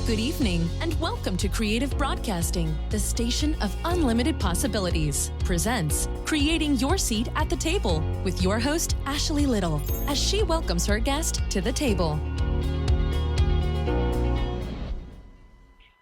Good evening, and welcome to Creative Broadcasting, the station of unlimited possibilities, presents Creating Your Seat at the Table with your host, Ashley Little, as she welcomes her guest to the table.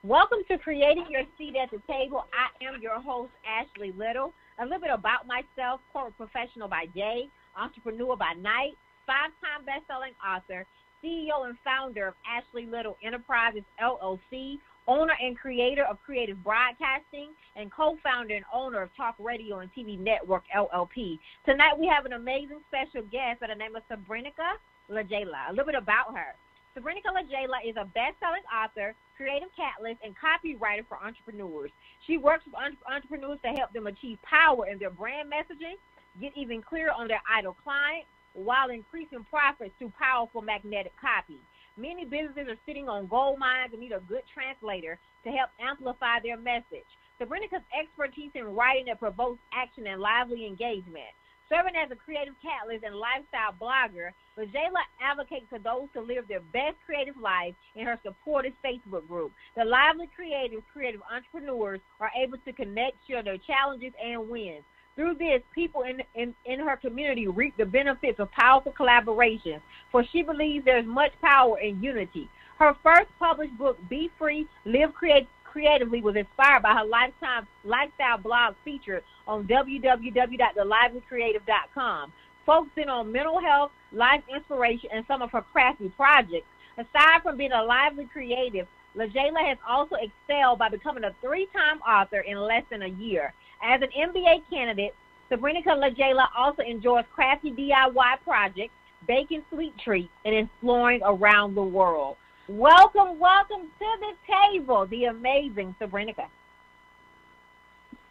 Welcome to Creating Your Seat at the Table. I am your host, Ashley Little. A little bit about myself: corporate professional by day, entrepreneur by night, 5-time best-selling author, CEO and founder of Ashley Little Enterprises, LLC, owner and creator of Creative Broadcasting, and co-founder and owner of Talk Radio and TV Network, LLP. Tonight we have an amazing special guest by the name of Srebrenica Lejla. A little bit about her. Srebrenica Lejla is a best-selling author, creative catalyst, and copywriter for entrepreneurs. She works with entrepreneurs to help them achieve power in their brand messaging, get even clearer on their ideal client, while increasing profits through powerful magnetic copy. Many businesses are sitting on gold mines and need a good translator to help amplify their message. Srebrenica's expertise in writing that provokes action and lively engagement. Serving as a creative catalyst and lifestyle blogger, Lejla advocates for those to live their best creative life in her supportive Facebook group. The lively creative entrepreneurs are able to connect, share their challenges and wins. Through this, people in her community reap the benefits of powerful collaboration, for she believes there is much power in unity. Her first published book, Be Free, Live Creatively, was inspired by her lifestyle blog featured on www.thelivelycreative.com, focusing on mental health, life inspiration, and some of her crafty projects. Aside from being a lively creative, Lejla has also excelled by becoming a 3-time author in less than a year. As an MBA candidate, Srebrenica Lejla also enjoys crafty DIY projects, baking sweet treats, and exploring around the world. Welcome to the table, the amazing Srebrenica.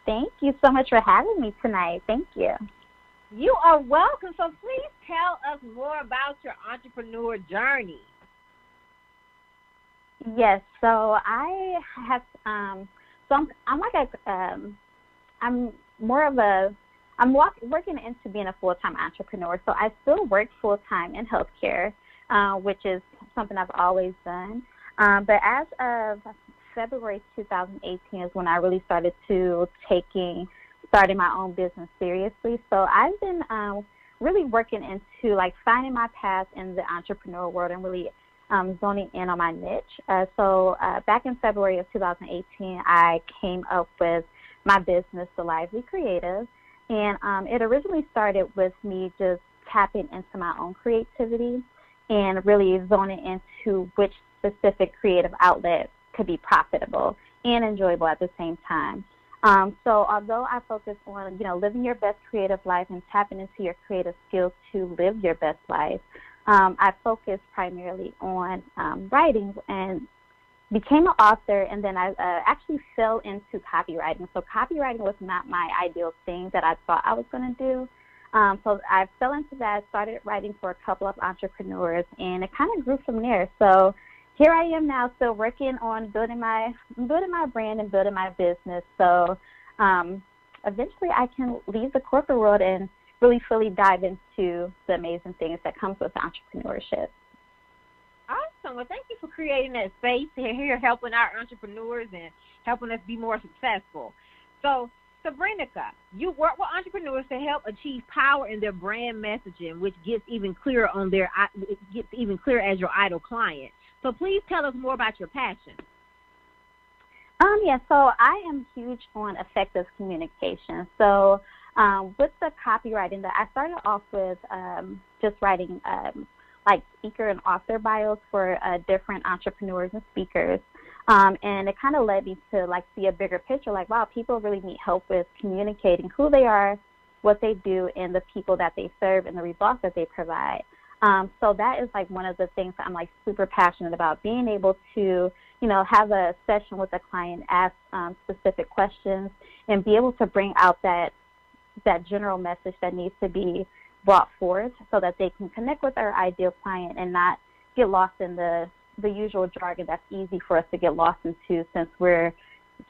Thank you so much for having me tonight. Thank you. You are welcome. So please tell us more about your entrepreneur journey. Yes, so I have, I'm working into being a full-time entrepreneur. So I still work full-time in healthcare, which is something I've always done. But as of February 2018 is when I really started starting my own business seriously. So I've been really working into finding my path in the entrepreneur world and really zoning in on my niche. So back in February of 2018, I came up with my business, The Lively Creative, and it originally started with me just tapping into my own creativity and really zoning into which specific creative outlet could be profitable and enjoyable at the same time. So although I focus on, living your best creative life and tapping into your creative skills to live your best life, I focused primarily on writing and became an author, and then I actually fell into copywriting. So copywriting was not my ideal thing that I thought I was going to do. So I fell into that, started writing for a couple of entrepreneurs, and it kind of grew from there. So here I am now, still working on building my brand and building my business. So eventually I can leave the corporate world and really fully dive into the amazing things that comes with entrepreneurship. Awesome. Well, thank you for creating that space here, helping our entrepreneurs and helping us be more successful. So, Srebrenica, you work with entrepreneurs to help achieve power in their brand messaging, which gets even clearer as your ideal client. So please tell us more about your passion. So I am huge on effective communication. So with the copywriting, I started off with just writing speaker and author bios for different entrepreneurs and speakers. And it kind of led me to see a bigger picture, wow, people really need help with communicating who they are, what they do, and the people that they serve and the results that they provide. So that is one of the things that I'm super passionate about, being able to, have a session with a client, ask specific questions, and be able to bring out that general message that needs to be brought forth so that they can connect with our ideal client and not get lost in the usual jargon that's easy for us to get lost into, since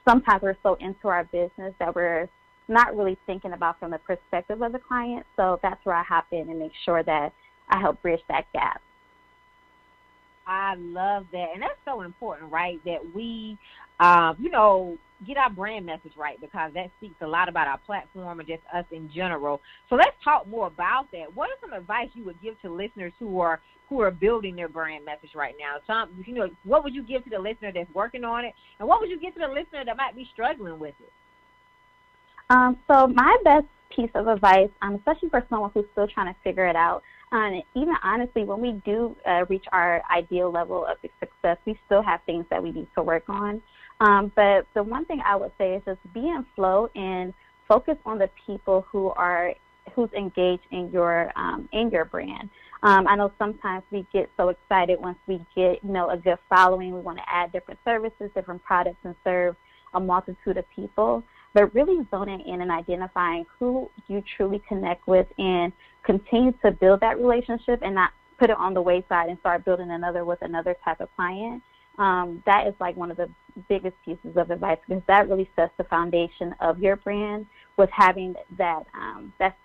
sometimes we're so into our business that we're not really thinking about from the perspective of the client. So that's where I hop in and make sure that I help bridge that gap. I love that. And that's so important, right, that we, get our brand message right, because that speaks a lot about our platform and just us in general. So let's talk more about that. What is some advice you would give to listeners who are building their brand message right now? What would you give to the listener that's working on it, and what would you give to the listener that might be struggling with it? So my best piece of advice, especially for someone who's still trying to figure it out, and even honestly, when we do reach our ideal level of success, we still have things that we need to work on. But the one thing I would say is just be in flow and focus on the people who's engaged in your brand. I know sometimes we get so excited once we get a good following. We want to add different services, different products, and serve a multitude of people. But really zoning in and identifying who you truly connect with and continue to build that relationship and not put it on the wayside and start building another with another type of client. That is like one of the biggest pieces of advice, because that really sets the foundation of your brand with having that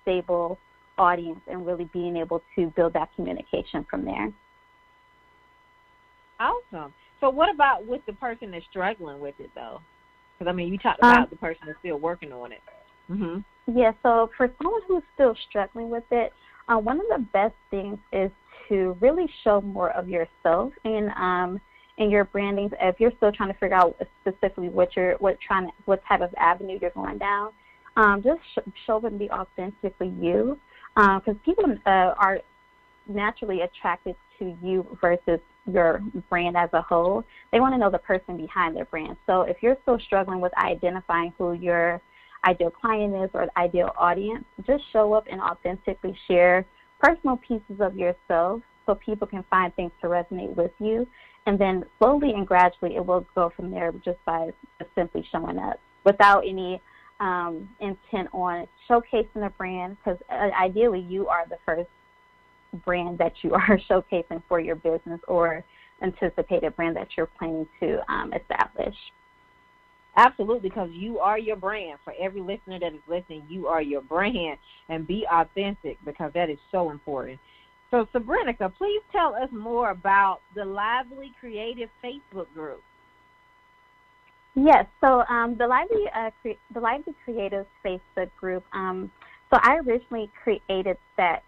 stable audience and really being able to build that communication from there. Awesome. So what about with the person that's struggling with it, though? Because, you talked about the person that's still working on it. Mm-hmm. Yeah, so for someone who's still struggling with it, one of the best things is to really show more of yourself in your branding. If you're still trying to figure out specifically what type of avenue you're going down, just show and be authentically you, because people are naturally attracted to you versus your brand as a whole. They want to know the person behind their brand. So if you're still struggling with identifying who your ideal client is or the ideal audience, just show up and authentically share personal pieces of yourself so people can find things to resonate with you. And then slowly and gradually it will go from there just by simply showing up without any intent on showcasing a brand, because ideally you are the first brand that you are showcasing for your business or anticipated brand that you're planning to establish. Absolutely, because you are your brand. For every listener that is listening, you are your brand, and be authentic, because that is so important. So, Srebrenica, please tell us more about the Lively Creative Facebook group. Yes, so the Lively Creative Facebook group, so I originally created that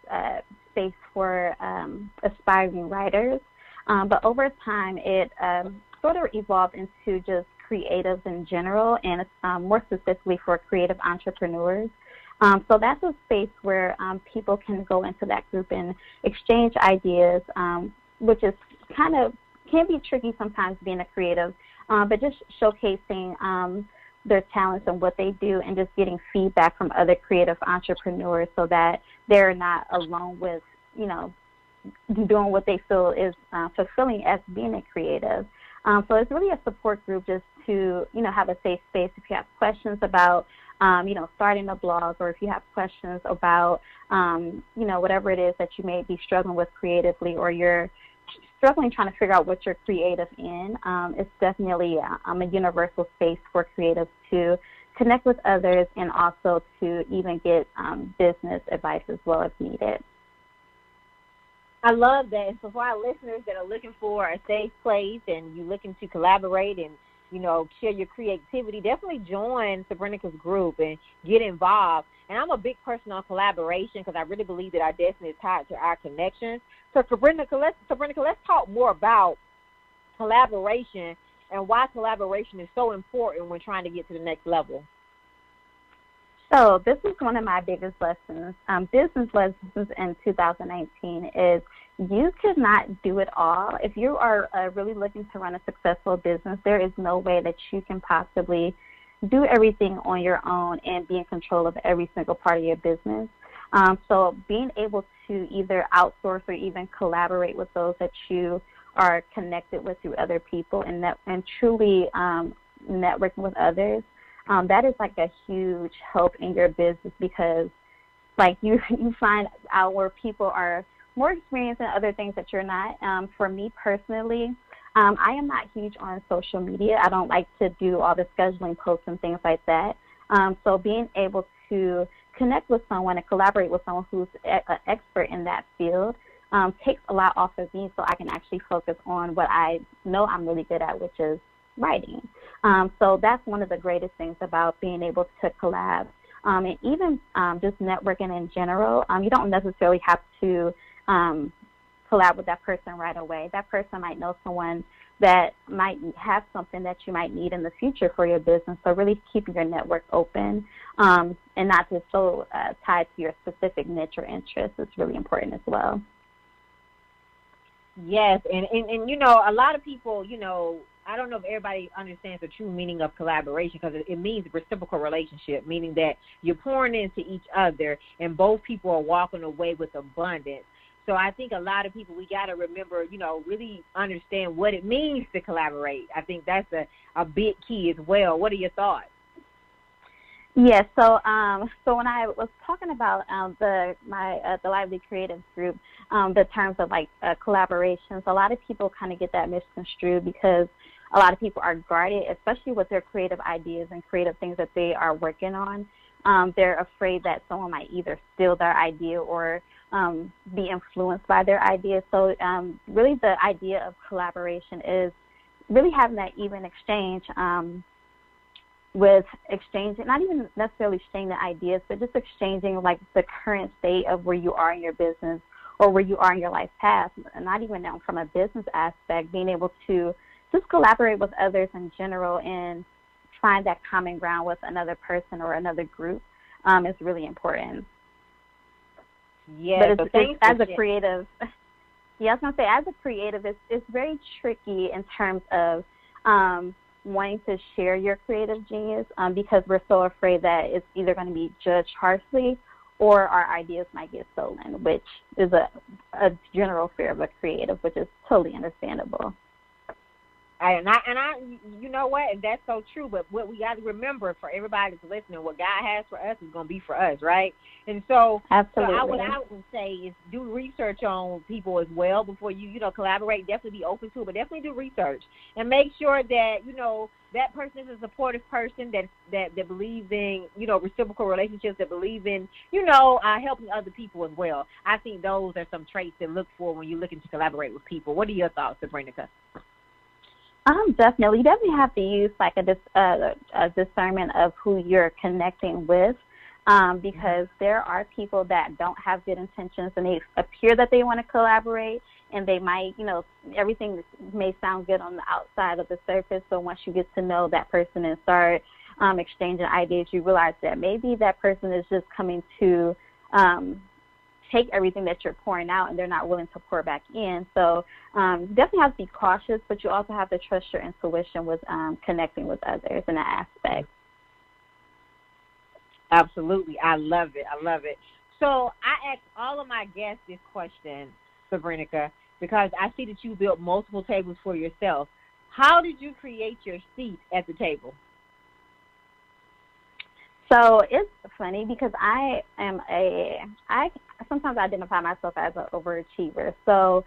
space for aspiring writers, but over time it sort of evolved into just creatives in general, and more specifically for creative entrepreneurs. So that's a space where people can go into that group and exchange ideas, which is can be tricky sometimes being a creative, but just showcasing their talents and what they do and just getting feedback from other creative entrepreneurs so that they're not alone with, doing what they feel is fulfilling as being a creative. So it's really a support group just to, have a safe space if you have questions about, starting a blog, or if you have questions about, whatever it is that you may be struggling with creatively, or you're struggling trying to figure out what you're creative in. It's definitely a universal space for creatives to connect with others and also to even get business advice as well if needed. I love that. And so for our listeners that are looking for a safe place and you're looking to collaborate and, share your creativity, definitely join Srebrenica's group and get involved. And I'm a big person on collaboration because I really believe that our destiny is tied to our connections. So Srebrenica, let's talk more about collaboration and why collaboration is so important when trying to get to the next level. So this is one of my biggest lessons, business lessons in 2019, is you could not do it all. If you are really looking to run a successful business, there is no way that you can possibly do everything on your own and be in control of every single part of your business. So being able to either outsource or even collaborate with those that you are connected with through other people and truly networking with others, that is like a huge help in your business, because like you find out where people are more experienced in other things that you're not. For me personally, I am not huge on social media. I don't like to do all the scheduling posts and things like that. So being able to connect with someone and collaborate with someone who's an expert in that field takes a lot off of me so I can actually focus on what I know I'm really good at, which is writing. So that's one of the greatest things about being able to collab. And even just networking in general, you don't necessarily have to collab with that person right away. That person might know someone that might have something that you might need in the future for your business. So really keeping your network open and not just so tied to your specific niche or interest is really important as well. Yes, and you know, a lot of people, you know, I don't know if everybody understands the true meaning of collaboration, because it means reciprocal relationship, meaning that you're pouring into each other and both people are walking away with abundance. So I think a lot of people, we got to remember, you know, really understand what it means to collaborate. I think that's a big key as well. What are your thoughts? Yes, so when I was talking about the Lively Creatives group, the terms of like collaborations, a lot of people kind of get that misconstrued because a lot of people are guarded, especially with their creative ideas and creative things that they are working on. They're afraid that someone might either steal their idea or be influenced by their ideas. So really the idea of collaboration is really having that even exchange with exchanging, not even necessarily exchanging the ideas, but just exchanging like the current state of where you are in your business or where you are in your life path, and not even from a business aspect, being able to just collaborate with others in general and find that common ground with another person or another group is really important. Yeah, but as a creative, yeah, I was going to say, as a creative, it's very tricky in terms of wanting to share your creative genius because we're so afraid that it's either going to be judged harshly or our ideas might get stolen, which is a general fear of a creative, which is totally understandable. And you know what? That's so true. But what we got to remember, for everybody that's listening, what God has for us is going to be for us, right? And so, absolutely. So what I would say is do research on people as well before you collaborate. Definitely be open to it, but definitely do research and make sure that that person is a supportive person that believes in reciprocal relationships, that believe in helping other people as well. I think those are some traits to look for when you're looking to collaborate with people. What are your thoughts, Srebrenica? Definitely. You definitely have to use like a discernment of who you're connecting with because there are people that don't have good intentions and they appear that they want to collaborate and they might, everything may sound good on the outside of the surface, but once you get to know that person and start exchanging ideas, you realize that maybe that person is just coming to take everything that you're pouring out and they're not willing to pour back in. So you definitely have to be cautious, but you also have to trust your intuition with connecting with others in that aspect. Absolutely. I love it. So I ask all of my guests this question, Srebrenica, because I see that you built multiple tables for yourself. How did you create your seat at the table? So it's funny because I sometimes identify myself as an overachiever. So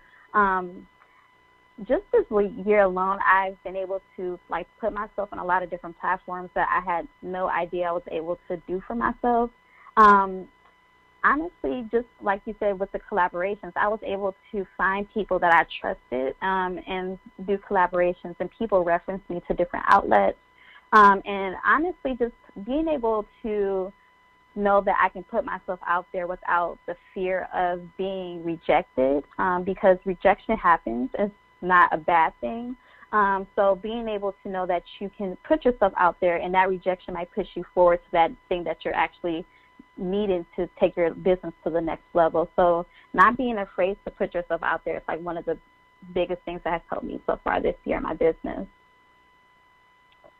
just this year alone, I've been able to like put myself on a lot of different platforms that I had no idea I was able to do for myself. Honestly, just like you said with the collaborations, I was able to find people that I trusted and do collaborations, and people reference me to different outlets. And honestly, just being able to know that I can put myself out there without the fear of being rejected, because rejection happens. It's not a bad thing. So being able to know that you can put yourself out there and that rejection might push you forward to that thing that you're actually needing to take your business to the next level. So not being afraid to put yourself out there is like one of the biggest things that has helped me so far this year in my business.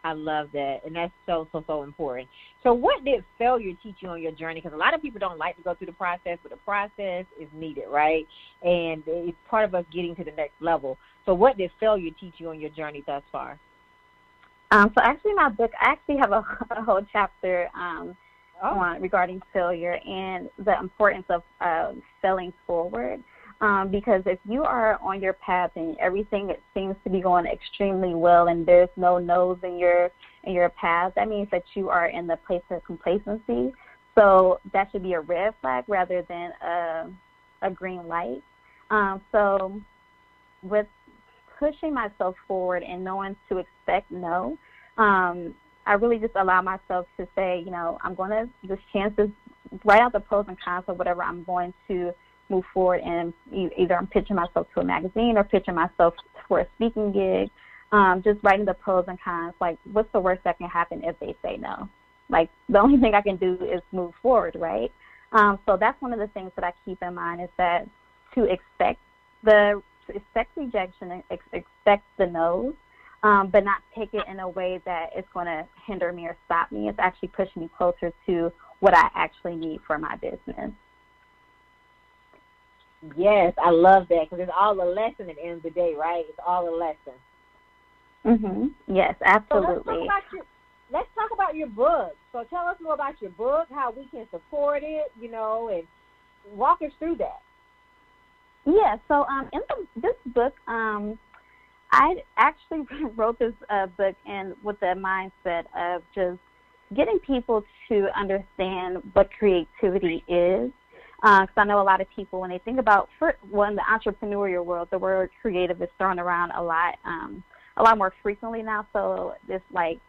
I love that, and that's so important. So what did failure teach you on your journey? Because a lot of people don't like to go through the process, but the process is needed, right? And it's part of us getting to the next level. So what did failure teach you on your journey thus far? So actually in my book, I actually have a whole chapter on regarding failure and the importance of failing forward. Because if you are on your path and everything seems to be going extremely well and there's no no's in your path, that means that you are in the place of complacency. So that should be a red flag rather than a green light. So with pushing myself forward and knowing to expect no, I really just allow myself to say, I'm going to, this chance is, write out the pros and cons of whatever I'm going to move forward, and either I'm pitching myself to a magazine or pitching myself for a speaking gig, just writing the pros and cons, like what's the worst that can happen if they say no? Like the only thing I can do is move forward, right? So that's one of the things that I keep in mind, is that to expect rejection and expect the no's, but not take it in a way that it's going to hinder me or stop me. It's actually pushing me closer to what I actually need for my business. Yes, I love that, because it's all a lesson at the end of the day, right? It's all a lesson. Yes, absolutely. So let's talk about your book. So tell us more about your book, how we can support it, and walk us through that. Yeah, so in this book, I actually wrote this book with the mindset of just getting people to understand what creativity is. Because I know a lot of people, when they think about, in the entrepreneurial world, the word creative is thrown around a lot more frequently now. So it's like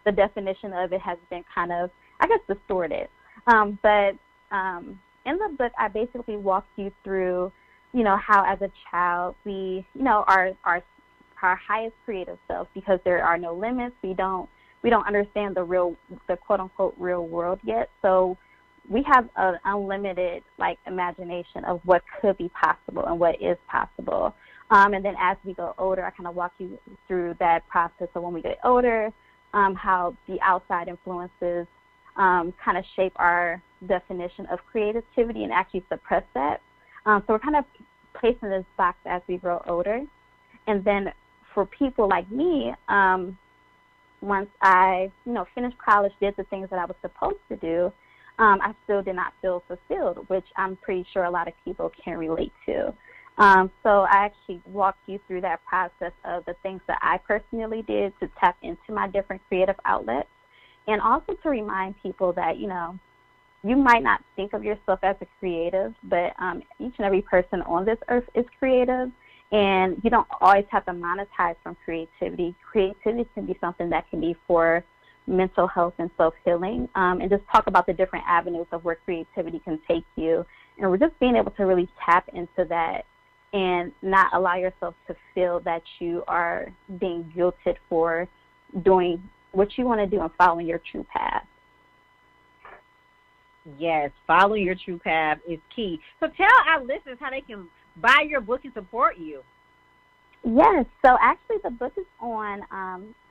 the definition of it has been kind of, I guess, distorted. But in the book, I basically walk you through, how as a child we, our highest creative self, because there are no limits. We don't understand the quote unquote real world yet. So we have an unlimited imagination of what could be possible and what is possible. And then as we go older, I kind of walk you through that process of when we get older, how the outside influences kind of shape our definition of creativity and actually suppress that. So we're kind of placed in this box as we grow older. And then for people like me, once I, finished college, did the things that I was supposed to do, I still did not feel fulfilled, which I'm pretty sure a lot of people can relate to. So I actually walked you through that process of the things that I personally did to tap into my different creative outlets, and also to remind people that, you might not think of yourself as a creative, but each and every person on this earth is creative, and you don't always have to monetize from creativity. Creativity can be something that can be for mental health and self-healing, and just talk about the different avenues of where creativity can take you. And we're just being able to really tap into that and not allow yourself to feel that you are being guilted for doing what you want to do and following your true path. Yes, following your true path is key. So tell our listeners how they can buy your book and support you. Yes, so actually the book is on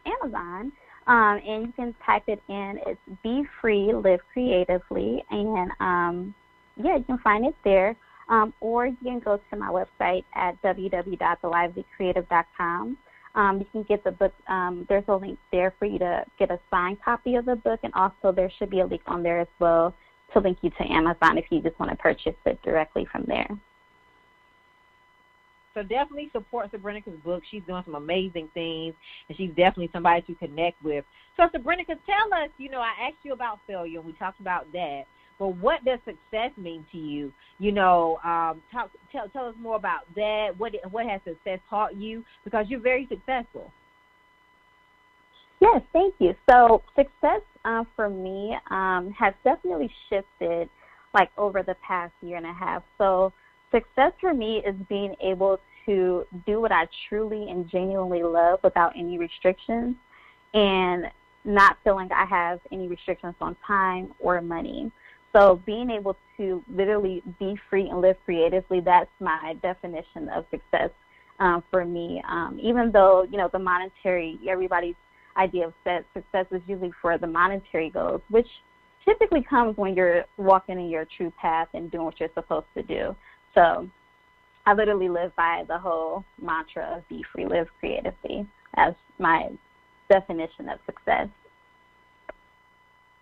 Amazon. And you can type it in. It's Be Free, Live Creatively. And, you can find it there. Or you can go to my website at www.thelivelycreative.com. You can get the book. There's a link there for you to get a signed copy of the book. And also there should be a link on there as well to link you to Amazon if you just want to purchase it directly from there. So definitely support Srebrenica's book. She's doing some amazing things, and she's definitely somebody to connect with. So Srebrenica, tell us, I asked you about failure, and we talked about that, but what does success mean to you? Tell us more about that. What has success taught you? Because you're very successful. Yes, thank you. So success for me has definitely shifted over the past year and a half. So success for me is being able to do what I truly and genuinely love without any restrictions, and not feeling I have any restrictions on time or money. So being able to literally be free and live creatively, that's my definition of success for me. Even though, the monetary, everybody's idea of success is usually for the monetary goals, which typically comes when you're walking in your true path and doing what you're supposed to do. So I literally live by the whole mantra of be free, live creatively as my definition of success.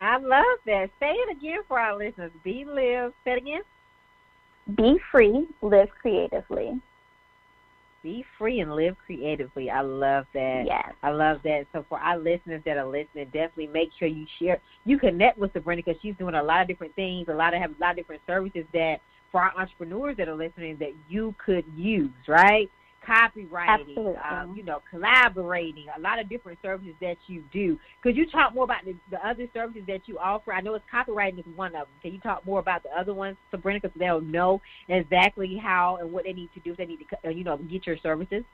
I love that. Say it again for our listeners. Say it again. Be free, live creatively. Be free and live creatively. I love that. Yes. I love that. So for our listeners that are listening, definitely make sure you connect with Srebrenica. She's doing a lot of different things, have a lot of different services that for our entrepreneurs that are listening that you could use, right? Copywriting, collaborating, a lot of different services that you do. Could you talk more about the other services that you offer? I know it's copywriting is one of them. Can you talk more about the other ones, Srebrenica, so they'll know exactly how and what they need to do if they need to, get your services?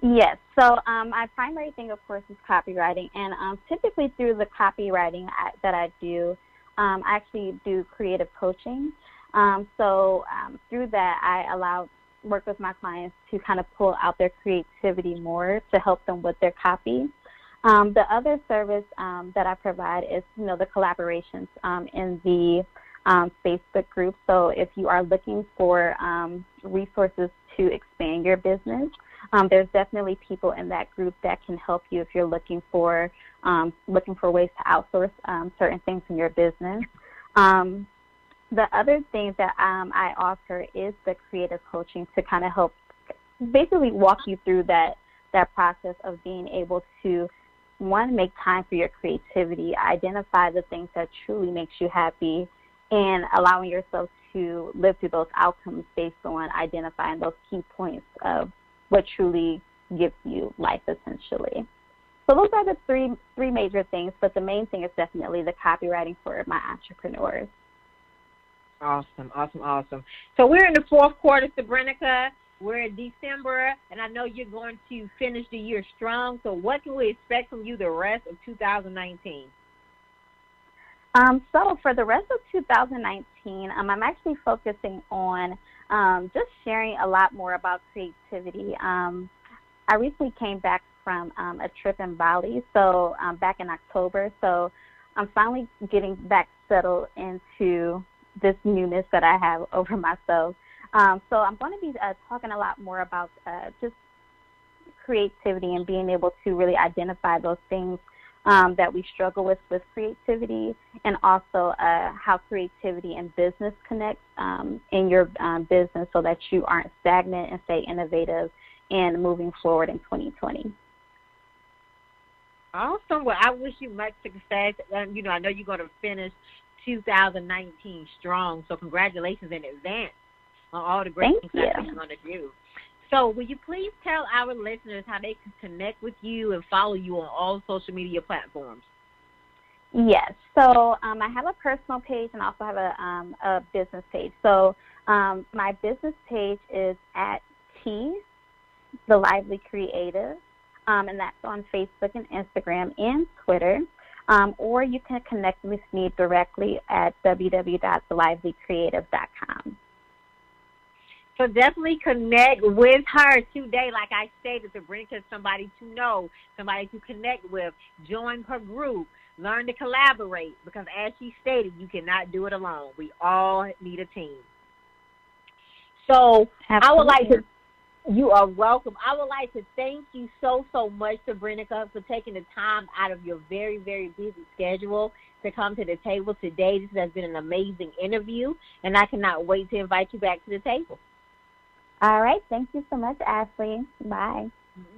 Yes. So my primary thing, of course, is copywriting. And typically through the copywriting that I do, I actually do creative coaching. So through that, I work with my clients to kind of pull out their creativity more to help them with their copy. The other service that I provide is, the collaborations in the Facebook group. So if you are looking for resources to expand your business, there's definitely people in that group that can help you if you're looking for ways to outsource certain things in your business. The other thing that I offer is the creative coaching to kind of help basically walk you through that process of being able to, one, make time for your creativity, identify the things that truly makes you happy, and allowing yourself to live through those outcomes based on identifying those key points of what truly gives you life, essentially. So those are the three major things, but the main thing is definitely the copywriting for my entrepreneurs. Awesome. So we're in the fourth quarter, Srebrenica. We're in December, and I know you're going to finish the year strong. So what can we expect from you the rest of 2019? So for the rest of 2019, I'm actually focusing on just sharing a lot more about creativity. I recently came back from a trip in Bali, so back in October. So I'm finally getting back settled into this newness that I have over myself. So I'm going to be talking a lot more about just creativity and being able to really identify those things that we struggle with creativity, and also how creativity and business connect in your business so that you aren't stagnant and stay innovative and moving forward in 2020. Awesome. Well, I wish you much success. I know you're going to finish 2019 strong, so congratulations in advance on all the great things that you're going to do. So will you please tell our listeners how they can connect with you and follow you on all social media platforms? Yes. So I have a personal page and also have a business page. So my business page is at The Lively Creative, and that's on Facebook and Instagram and Twitter. Or you can connect with me directly at www.thelivelycreative.com. So definitely connect with her today. Like I stated, Srebrenica is somebody to know, somebody to connect with. Join her group. Learn to collaborate, because as she stated, you cannot do it alone. We all need a team. So Absolutely. You are welcome. I would like to thank you so much, Srebrenica, for taking the time out of your very, very busy schedule to come to the table today. This has been an amazing interview, and I cannot wait to invite you back to the table. All right. Thank you so much, Ashley. Bye.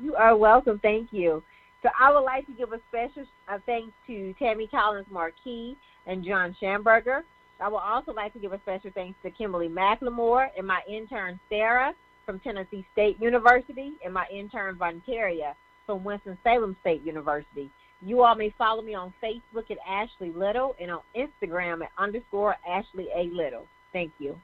You are welcome. Thank you. So I would like to give a special thanks to Tammy Collins-Marquis and John Schamberger. I would also like to give a special thanks to Kimberly McLemore and my intern, Sarah, from Tennessee State University, and my intern, Vontaria, from Winston-Salem State University. You all may follow me on Facebook at Ashley Little and on Instagram at _Ashley A. Little. Thank you.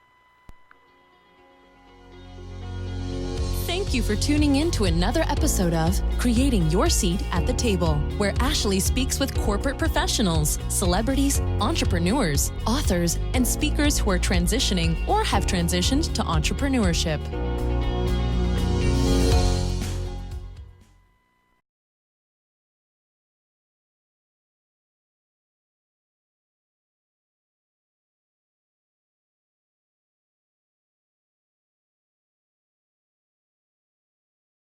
Thank you for tuning in to another episode of Creating Your Seat at the Table, where Ashley speaks with corporate professionals, celebrities, entrepreneurs, authors, and speakers who are transitioning or have transitioned to entrepreneurship.